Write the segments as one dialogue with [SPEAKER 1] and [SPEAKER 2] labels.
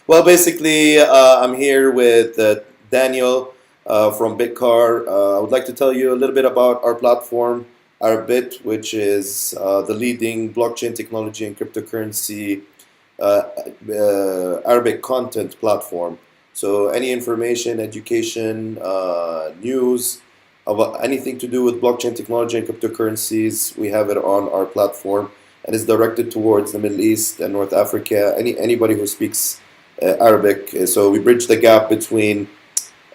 [SPEAKER 1] Well, basically, I'm here with Daniel from Bitcar. I would like to tell you a little bit about our platform, our Bit, which is the leading blockchain technology and cryptocurrency Arabic content platform. So, any information, education, news, about anything to do with blockchain technology and cryptocurrencies, we have it on our platform, and it's directed towards the Middle East and North Africa. Anybody who speaks Arabic. So we bridge the gap between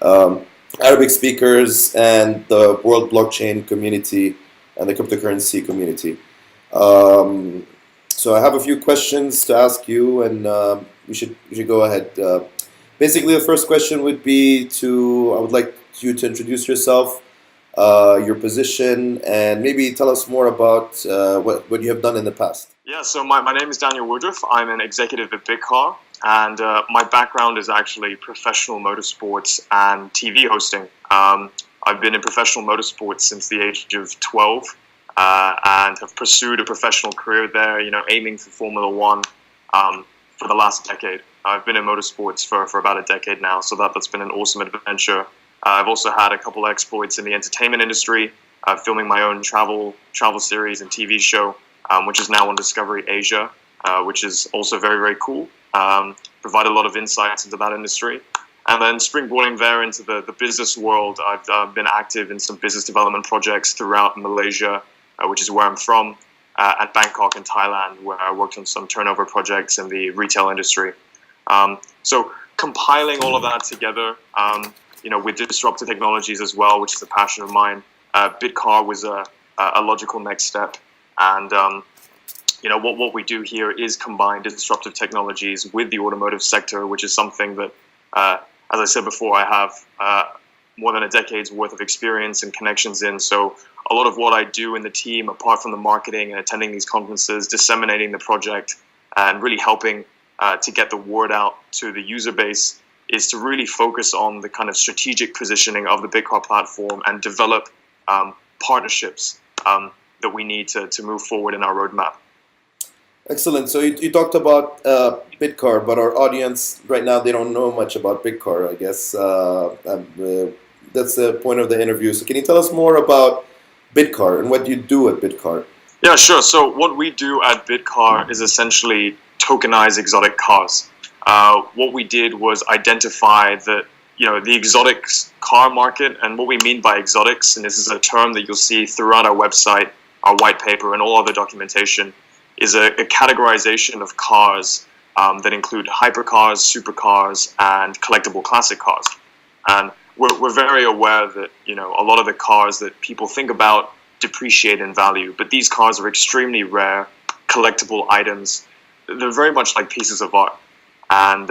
[SPEAKER 1] um, Arabic speakers and the world blockchain community and the cryptocurrency community. Um, so I have a few questions to ask you, and we should go ahead. Basically, the first question would be I would like you to introduce yourself, your position, and maybe tell us more about what you have done in the past.
[SPEAKER 2] Yeah, so my name is Daniel Woodruff. I'm an executive at Bitcar, and my background is actually professional motorsports and TV hosting. I've been in professional motorsports since the age of 12 and have pursued a professional career there, aiming for Formula One for the last decade. I've been in motorsports for about a decade now, so that's been an awesome adventure. I've also had a couple exploits in the entertainment industry, filming my own travel series and TV show, which is now on Discovery Asia, which is also very, very cool. Provide a lot of insights into that industry. And then springboarding there into the business world, I've been active in some business development projects throughout Malaysia, which is where I'm from, and Bangkok in Thailand, where I worked on some turnover projects in the retail industry. So compiling all of that together, with disruptive technologies as well, which is a passion of mine, Bitcar was a logical next step. And what we do here is combine disruptive technologies with the automotive sector, which is something that, as I said before, I have more than a decade's worth of experience and connections in. So a lot of what I do in the team, apart from the marketing and attending these conferences, disseminating the project, and really helping to get the word out to the user base, is to really focus on the kind of strategic positioning of the Bitcar platform and develop partnerships that we need to move forward in our roadmap.
[SPEAKER 1] Excellent. So you talked about Bitcar, but our audience right now, they don't know much about Bitcar, I guess. That's the point of the interview. So can you tell us more about Bitcar and what you do at Bitcar?
[SPEAKER 2] Yeah, sure. So what we do at Bitcar is essentially tokenize exotic cars. What we did was identify that the exotics car market, and what we mean by exotics, and this is a term that you'll see throughout our website, our white paper, and all other documentation, is a categorization of cars that include hypercars, supercars, and collectible classic cars. And we're very aware that a lot of the cars that people think about depreciate in value, but these cars are extremely rare, collectible items. They're very much like pieces of art. And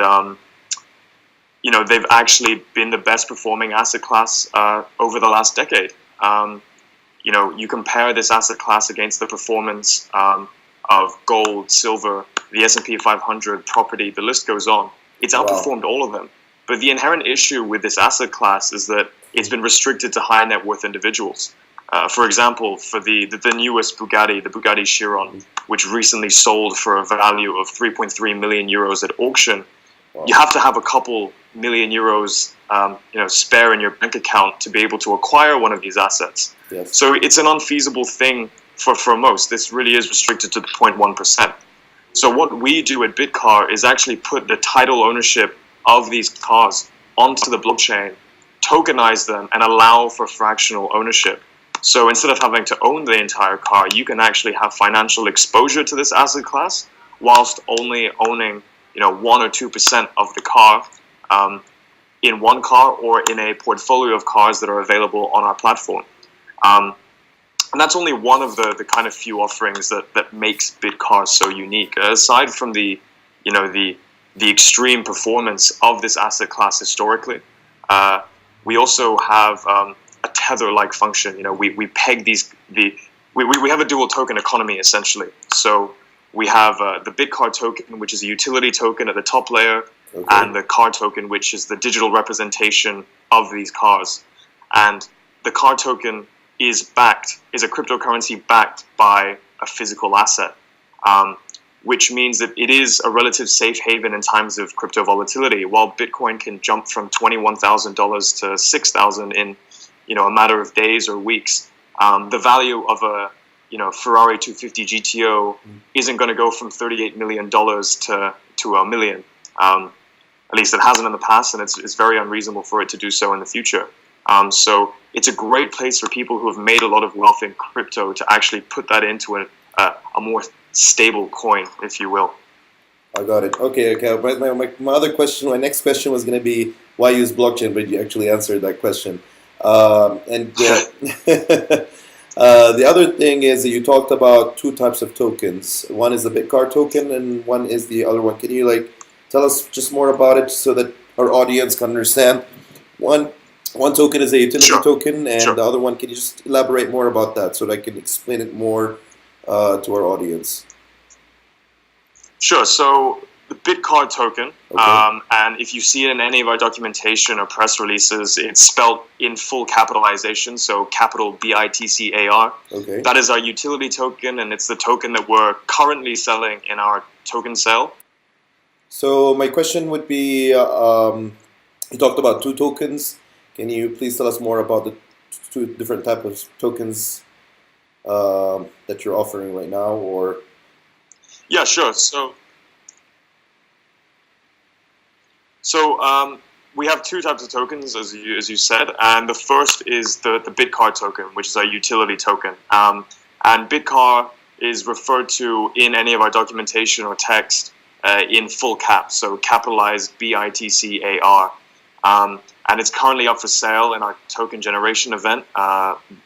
[SPEAKER 2] they've actually been the best performing asset class over the last decade. You compare this asset class against the performance of gold, silver, the S&P 500, property, the list goes on. It's outperformed all of them. But the inherent issue with this asset class is that it's been restricted to high net worth individuals. For example, for the newest Bugatti, the Bugatti Chiron, which recently sold for a value of 3.3 million euros at auction, you have to have a couple million euros spare in your bank account to be able to acquire one of these assets.
[SPEAKER 1] Yes.
[SPEAKER 2] So it's an unfeasible thing for most. This really is restricted to the 0.1%. So what we do at Bitcar is actually put the title ownership of these cars onto the blockchain, tokenize them, and allow for fractional ownership. So instead of having to own the entire car, you can actually have financial exposure to this asset class whilst only owning 1 or 2% of the car in one car or in a portfolio of cars that are available on our platform. And that's only one of the kind of few offerings that makes Bitcar so unique. Aside from the extreme performance of this asset class historically, we also have a tether-like function. We peg we have a dual token economy essentially. So we have the Bitcar token, which is a utility token at the top layer, and the car token, which is the digital representation of these cars. And the car token is a cryptocurrency backed by a physical asset. which means that it is a relative safe haven in times of crypto volatility. While Bitcoin can jump from $21,000 to $6,000 in, a matter of days or weeks, the value of a Ferrari 250 GTO isn't going to go from $38 million to $1 million. At least it hasn't in the past, and it's very unreasonable for it to do so in the future. So it's a great place for people who have made a lot of wealth in crypto to actually put that into a more stable coin, if you will.
[SPEAKER 1] I got it. Okay. My other question, my next question was going to be why use blockchain, but you actually answered that question. The other thing is that you talked about two types of tokens. One is the Bitcar token, and one is the other one. Can you tell us just more about it so that our audience can understand? One token is a utility token, and the other one, can you just elaborate more about that so that I can explain it more to our audience?
[SPEAKER 2] Sure. So the Bitcar token, and if you see it in any of our documentation or press releases, it's spelled in full capitalization, so capital BITCAR.
[SPEAKER 1] Okay.
[SPEAKER 2] That is our utility token, and it's the token that we're currently selling in our token sale.
[SPEAKER 1] So my question would be, you talked about two tokens. Can you please tell us more about the two different types of tokens that you're offering right now? Or
[SPEAKER 2] yeah, sure. So we have two types of tokens, as you said, and the first is the Bitcar token, which is our utility token. And Bitcar is referred to in any of our documentation or text in full caps, so capitalized BITCAR. And it's currently up for sale in our token generation event,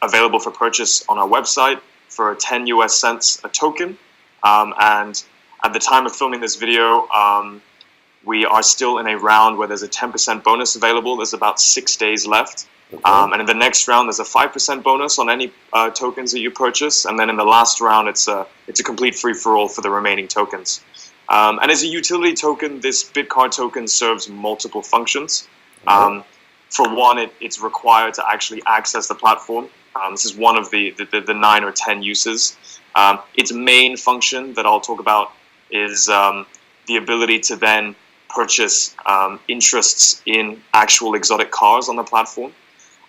[SPEAKER 2] available for purchase on our website for 10 US cents a token. And at the time of filming this video, we are still in a round where there's a 10% bonus available. There's about 6 days left.
[SPEAKER 1] okay.
[SPEAKER 2] And in the next round, there's a 5% bonus on any tokens that you purchase. And then in the last round, it's a complete free-for-all for the remaining tokens. And as a utility token, this Bitcar token serves multiple functions. For one, it's required to actually access the platform. This is one of the 9 or 10 uses. Its main function that I'll talk about is the ability to then purchase interests in actual exotic cars on the platform.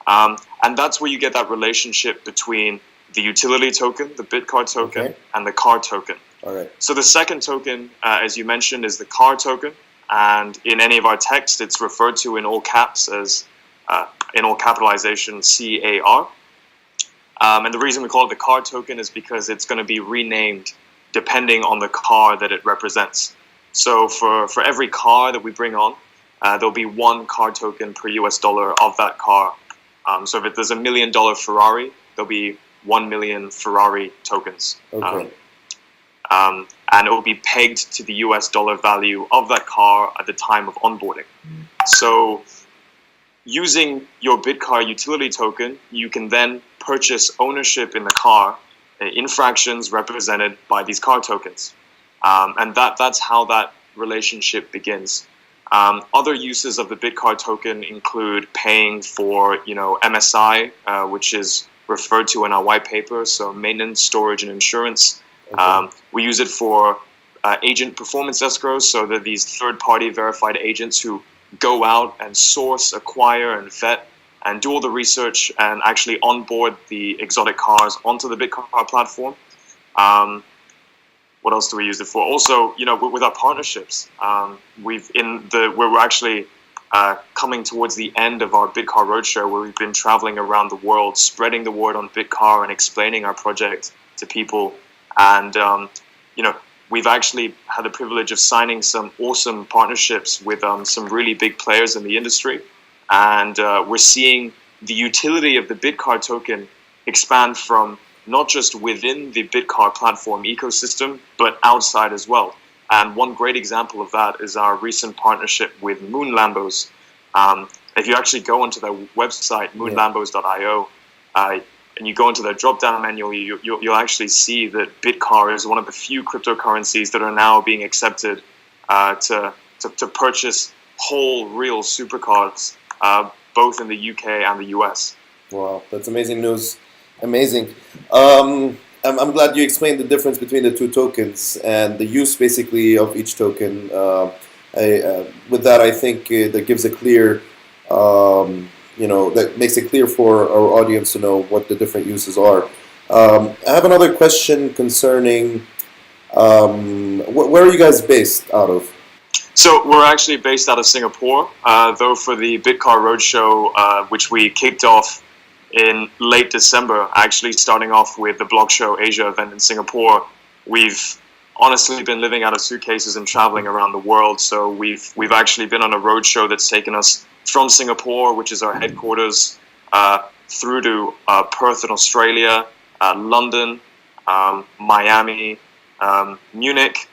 [SPEAKER 2] And that's where you get that relationship between the utility token, the Bitcar token, and the car token.
[SPEAKER 1] All right.
[SPEAKER 2] So the second token, as you mentioned, is the car token. And in any of our text, it's referred to in all caps as, in all capitalization, CAR. And the reason we call it the car token is because it's going to be renamed depending on the car that it represents. So for every car that we bring on, there'll be one car token per US dollar of that car. So if there's $1 million Ferrari, there'll be 1 million Ferrari tokens.
[SPEAKER 1] Okay.
[SPEAKER 2] And it will be pegged to the US dollar value of that car at the time of onboarding. So using your Bitcar utility token, you can then purchase ownership in the car in fractions represented by these car tokens. And that's how that relationship begins. Other uses of the Bitcar token include paying for, MSI, which is referred to in our white paper, so maintenance, storage, and insurance. We use it for agent performance escrows, so that these third-party verified agents who go out and source, acquire, and vet, and do all the research and actually onboard the exotic cars onto the Bitcar platform. What else do we use it for? Also, with our partnerships, we're actually coming towards the end of our Bitcar roadshow, where we've been traveling around the world, spreading the word on Bitcar and explaining our project to people. And we've actually had the privilege of signing some awesome partnerships with some really big players in the industry. And we're seeing the utility of the Bitcar token expand from not just within the Bitcar platform ecosystem, but outside as well. And one great example of that is our recent partnership with Moon Lambos. If you actually go onto their website, moonlambos.io, and you go into their drop-down menu, you'll actually see that Bitcar is one of the few cryptocurrencies that are now being accepted to purchase whole, real supercars, both in the UK and the US.
[SPEAKER 1] Wow, that's amazing news. Amazing. I'm glad you explained the difference between the two tokens and the use basically of each token. With that, I think that gives a clear, that makes it clear for our audience to know what the different uses are. I have another question concerning where are you guys based out of?
[SPEAKER 2] So we're actually based out of Singapore, though for the Bitcar Roadshow, which we kicked off in late December, actually starting off with the Block Show Asia event in Singapore. We've honestly been living out of suitcases and traveling around the world. So we've actually been on a roadshow that's taken us from Singapore, which is our headquarters, through to Perth in Australia, London, Miami, Munich,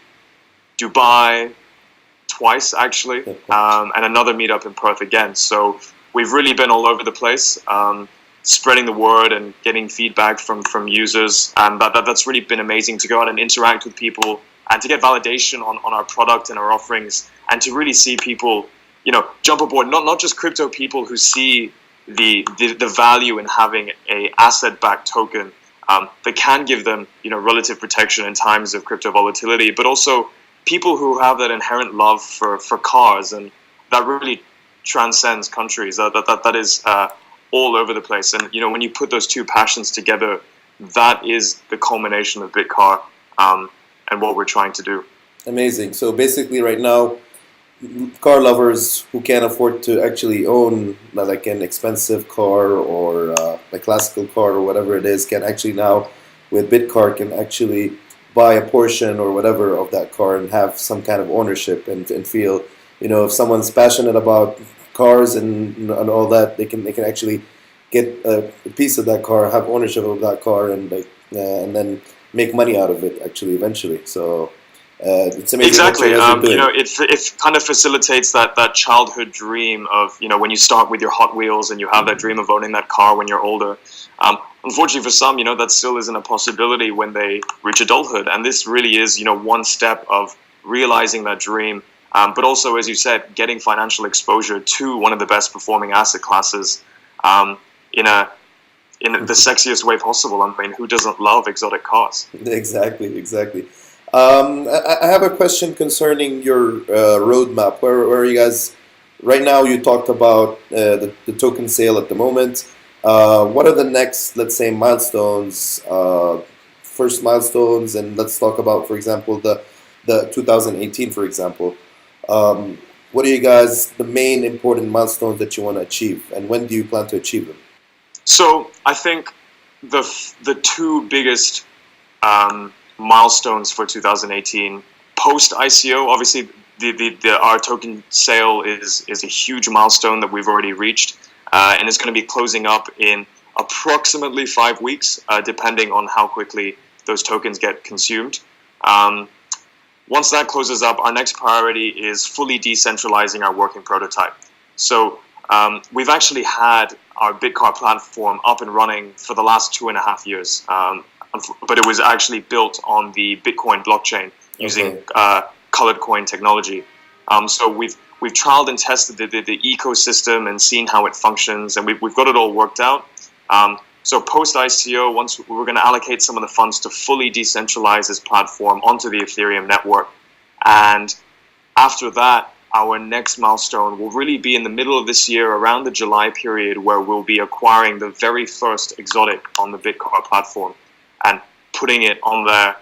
[SPEAKER 2] Dubai, twice actually, and another meetup in Perth again. So we've really been all over the place, spreading the word and getting feedback from users, and that's really been amazing to go out and interact with people and to get validation on our product and our offerings, and to really see people, jump aboard. Not just crypto people who see the value in having a asset-backed token that can give them relative protection in times of crypto volatility, but also people who have that inherent love for cars, and that really transcends countries. That is all over the place. And when you put those two passions together, that is the culmination of Bitcar and what we're trying to do.
[SPEAKER 1] Amazing. So basically right now, car lovers who can't afford to actually own like an expensive car or a classical car or whatever it is, can actually now with Bitcar can actually buy a portion or whatever of that car and have some kind of ownership and feel, if someone's passionate about cars and all that, they can actually get a piece of that car, have ownership of that car, and and then make money out of it actually eventually. So it's amazing.
[SPEAKER 2] Exactly. It kind of facilitates that childhood dream of when you start with your Hot Wheels and you have that dream of owning that car when you're older. Unfortunately for some, that still isn't a possibility when they reach adulthood, and this really is one step of realizing that dream. But also, as you said, getting financial exposure to one of the best performing asset classes in the sexiest way possible. I mean, who doesn't love exotic cars?
[SPEAKER 1] Exactly. I have a question concerning your roadmap. Where are you guys right now? You talked about the token sale at the moment. What are the next, let's say, milestones, first milestones, and let's talk about, for example, the 2018, for example. What are you guys, the main important milestones that you want to achieve, and when do you plan to achieve them?
[SPEAKER 2] So I think the two biggest milestones for 2018 post ICO, obviously our token sale is a huge milestone that we've already reached, and it's going to be closing up in approximately 5 weeks, depending on how quickly those tokens get consumed. Once that closes up, our next priority is fully decentralizing our working prototype. So we've actually had our Bitcar platform up and running for the last 2.5 years, but it was actually built on the Bitcoin blockchain using colored coin technology. So we've trialed and tested the ecosystem and seen how it functions, and we've got it all worked out. So post ICO, once we're going to allocate some of the funds to fully decentralize this platform onto the Ethereum network, and after that, our next milestone will really be in the middle of this year, around the July period, where we'll be acquiring the very first exotic on the Bitcar platform and putting it on there.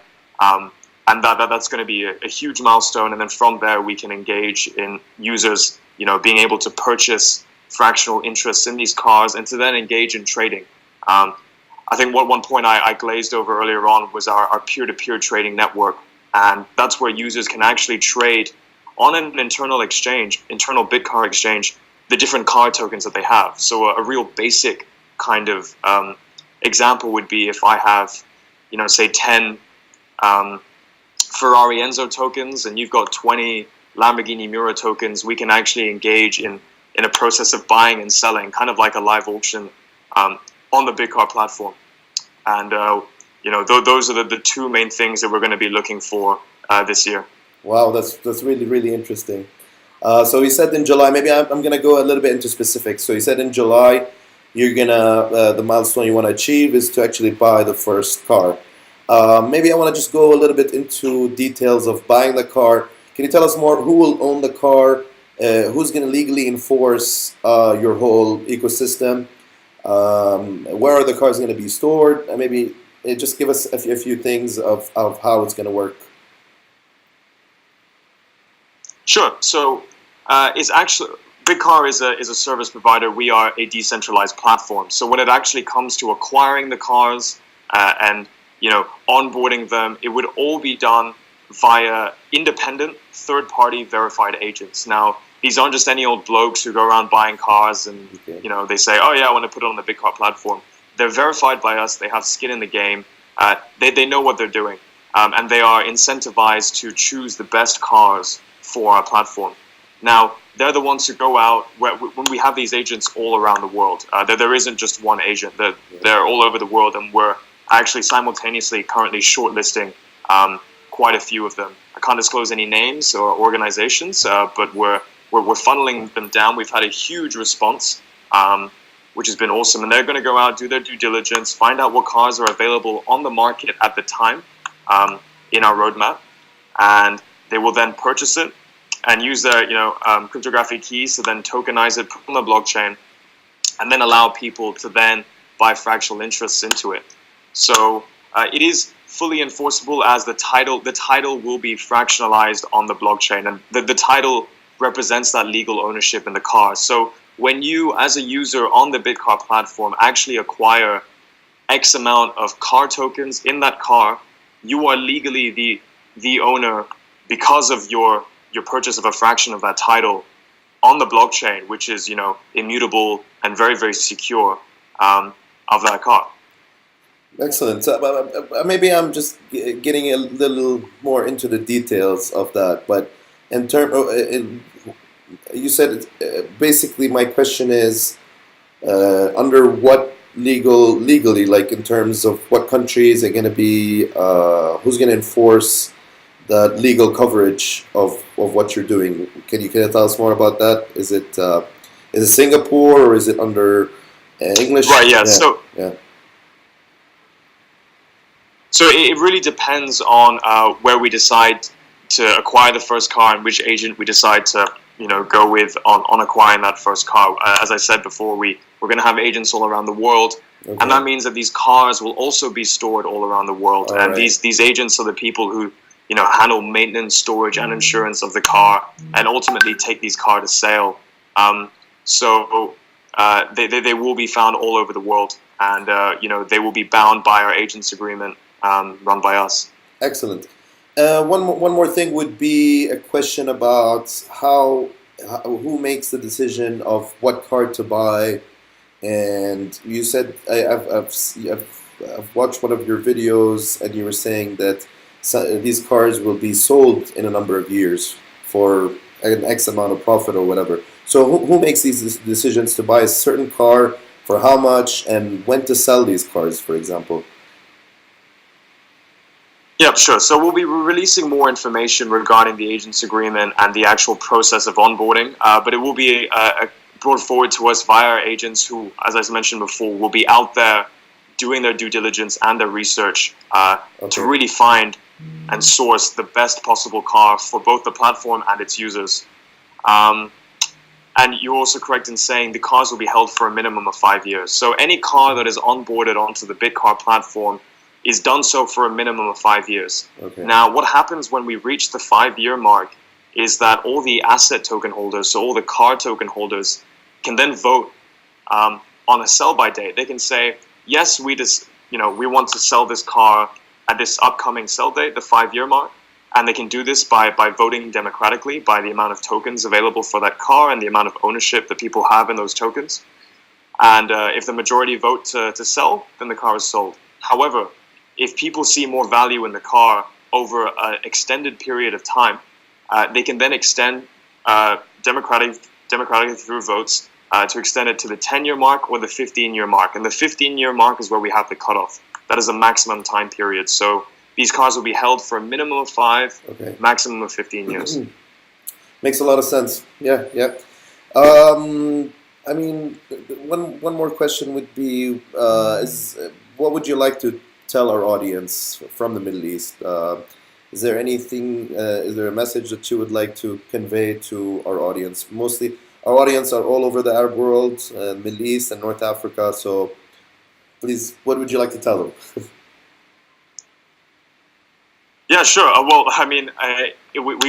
[SPEAKER 2] And that's going to be a huge milestone. And then from there, we can engage in users, being able to purchase fractional interests in these cars and to then engage in trading. I think one point I glazed over earlier on was our peer-to-peer trading network. And that's where users can actually trade on an internal Bitcar exchange, the different car tokens that they have. So a real basic kind of example would be if I have, say 10 Ferrari Enzo tokens and you've got 20 Lamborghini Miura tokens, we can actually engage in a process of buying and selling, kind of like a live auction on the Bitcar platform. And, those are the two main things that we're going to be looking for this year.
[SPEAKER 1] Wow, that's really, really interesting. So you said in July, maybe I'm going to go a little bit into specifics. So you said in July, you're going to, the milestone you want to achieve is to actually buy the first car. Maybe I want to just go a little bit into details of buying the car. Can you tell us more? Who will own the car? Who's going to legally enforce your whole ecosystem? Where are the cars going to be stored? And maybe just give us a few things of how it's going to work.
[SPEAKER 2] Sure. So it's actually Bigcar is a service provider. We are a decentralized platform. So when it actually comes to acquiring the cars and onboarding them, it would all be done via independent, third-party verified agents. Now, these aren't just any old blokes who go around buying cars and they say, "Oh yeah, I want to put it on the Bigcar platform." They're verified by us. They have skin in the game. They know what they're doing, and they are incentivized to choose the best cars for our platform. Now, they're the ones who go out when we have these agents all around the world. There isn't just one agent. They're all over the world, and we're actually simultaneously currently shortlisting quite a few of them. I can't disclose any names or organizations, but we're funneling them down. We've had a huge response, which has been awesome. And they're going to go out, do their due diligence, find out what cars are available on the market at the time in our roadmap, and they will then purchase it and use their cryptographic keys to then tokenize it, put it on the blockchain, and then allow people to then buy fractional interests into it. So it is fully enforceable as the title will be fractionalized on the blockchain, and the title represents that legal ownership in the car. So when you, as a user on the Bigcar platform, actually acquire X amount of car tokens in that car, you are legally the owner because of your purchase of a fraction of that title on the blockchain, which is immutable and very, very secure of that car.
[SPEAKER 1] Excellent. So, maybe I'm just getting a little more into the details of that, but in term, you said basically my question is under what legally, like in terms of what country is it going to be, who's going to enforce the legal coverage of what you're doing? Can you tell us more about that? Is it Singapore or is it under English?
[SPEAKER 2] Right. Yeah. So it really depends on where we decide to acquire the first car and which agent we decide to go with on acquiring that first car. As I said before, we're going to have agents all around the world, and that means that these cars will also be stored all around the world. All and right. these agents are the people who handle maintenance, storage, and insurance of the car, and ultimately take these cars to sale. So they will be found all over the world, and they will be bound by our agents agreement run by us.
[SPEAKER 1] Excellent. One more thing would be a question about who makes the decision of what car to buy. And you said I've watched one of your videos, and you were saying that these cars will be sold in a number of years for an X amount of profit or whatever. So who makes these decisions to buy a certain car, for how much, and when to sell these cars, for example?
[SPEAKER 2] Yeah, sure. So we'll be releasing more information regarding the agents agreement and the actual process of onboarding, but it will be brought forward to us via our agents who, as I mentioned before, will be out there doing their due diligence and their research to really find and source the best possible car for both the platform and its users. And you're also correct in saying the cars will be held for a minimum of 5 years. So any car that is onboarded onto the Bigcar platform is done so for a minimum of 5 years. Now, what happens when we reach the 5-year mark is that all the asset token holders, so all the car token holders, can then vote on a sell-by date. They can say, yes, we want to sell this car at this upcoming sell date, the 5-year mark, and they can do this by voting democratically by the amount of tokens available for that car and the amount of ownership that people have in those tokens. And if the majority vote to sell, then the car is sold. However, if people see more value in the car over an extended period of time, they can then extend democratically through votes to extend it to the 10-year mark or the 15-year mark. And the 15-year mark is where we have the cutoff. That is a maximum time period. So these cars will be held for a minimum of 5, maximum of 15 years.
[SPEAKER 1] Makes a lot of sense. Yeah. I mean, one more question would be: what would you like to tell our audience from the Middle East? Is there anything, is there a message that you would like to convey to our audience? Mostly, our audience are all over the Arab world, Middle East and North Africa, so please, what would you like to tell them?
[SPEAKER 2] Yeah, sure. Well, I mean,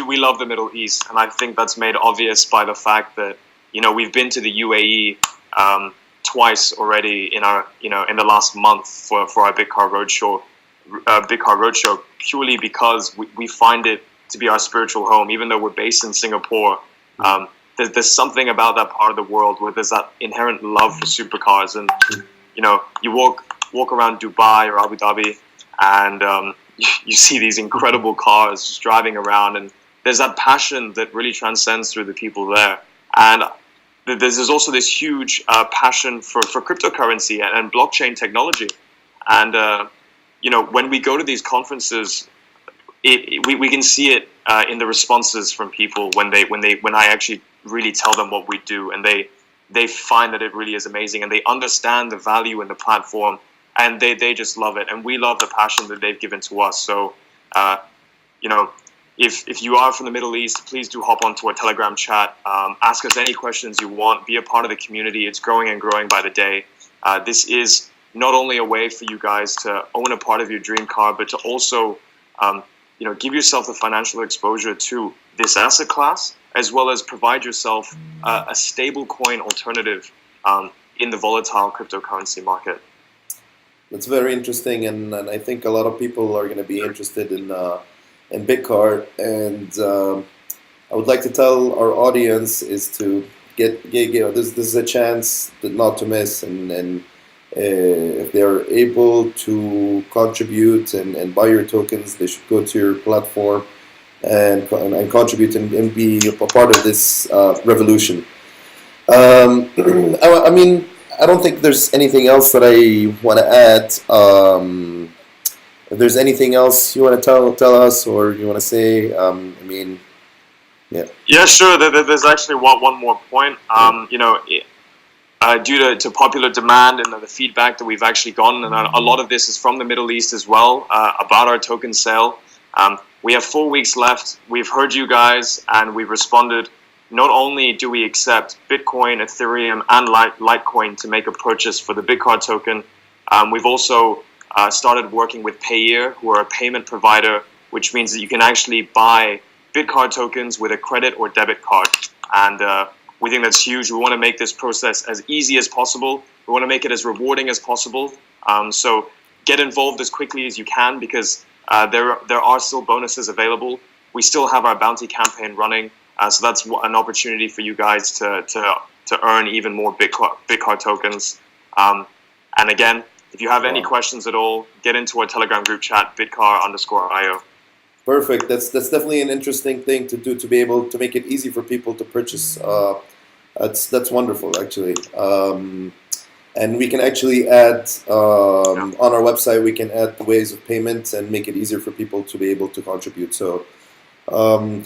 [SPEAKER 2] we love the Middle East, and I think that's made obvious by the fact that, we've been to the UAE twice already in the last month for our Bitcar Roadshow, purely because we find it to be our spiritual home. Even though we're based in Singapore, there's something about that part of the world where there's that inherent love for supercars, and you walk around Dubai or Abu Dhabi, and you see these incredible cars just driving around, and there's that passion that really transcends through the people there. And there's also this huge passion for cryptocurrency and blockchain technology. And when we go to these conferences, we can see it in the responses from people when I actually really tell them what we do, and they find that it really is amazing, and they understand the value in the platform, and they just love it, and we love the passion that they've given to us. So, if you are from the Middle East, please do hop onto our Telegram chat. Ask us any questions you want. Be a part of the community. It's growing and growing by the day. This is not only a way for you guys to own a part of your dream car, but to also, give yourself the financial exposure to this asset class, as well as provide yourself a stable coin alternative in the volatile cryptocurrency market.
[SPEAKER 1] That's very interesting, and I think a lot of people are going to be interested in Bitcar. And I would like to tell our audience is to get this is a chance not to miss, and if they are able to contribute and buy your tokens, they should go to your platform and contribute and be a part of this revolution. I mean, I don't think there's anything else that I want to add. If there's anything else you want to tell us, or you want to say, yeah.
[SPEAKER 2] Yeah, sure. There's actually one more point. Due to popular demand and the feedback that we've actually gotten, and a lot of this is from the Middle East as well, about our token sale. We have 4 weeks left. We've heard you guys, and we've responded. Not only do we accept Bitcoin, Ethereum, and Litecoin to make a purchase for the Bitcar token, we've also started working with Payeer, who are a payment provider, which means that you can actually buy Bitcar tokens with a credit or debit card. And we think that's huge. We want to make this process as easy as possible. We want to make it as rewarding as possible. So get involved as quickly as you can, because there are still bonuses available. We still have our bounty campaign running. So that's an opportunity for you guys to earn even more Bitcar tokens. And again, if you have any questions at all, get into our Telegram group chat, Bitcar_IO.
[SPEAKER 1] Perfect. That's definitely an interesting thing to do, to be able to make it easy for people to purchase. That's wonderful, actually. And we can actually add on our website. We can add the ways of payment and make it easier for people to be able to contribute. So.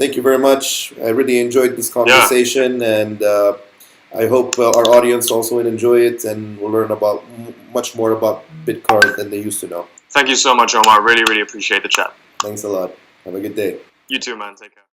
[SPEAKER 1] Thank you very much. I really enjoyed this conversation, and I hope our audience also will enjoy it and will learn about much more about Bitcar than they used to know.
[SPEAKER 2] Thank you so much, Omar. Really, really appreciate the chat.
[SPEAKER 1] Thanks a lot. Have a good day.
[SPEAKER 2] You too, man. Take care.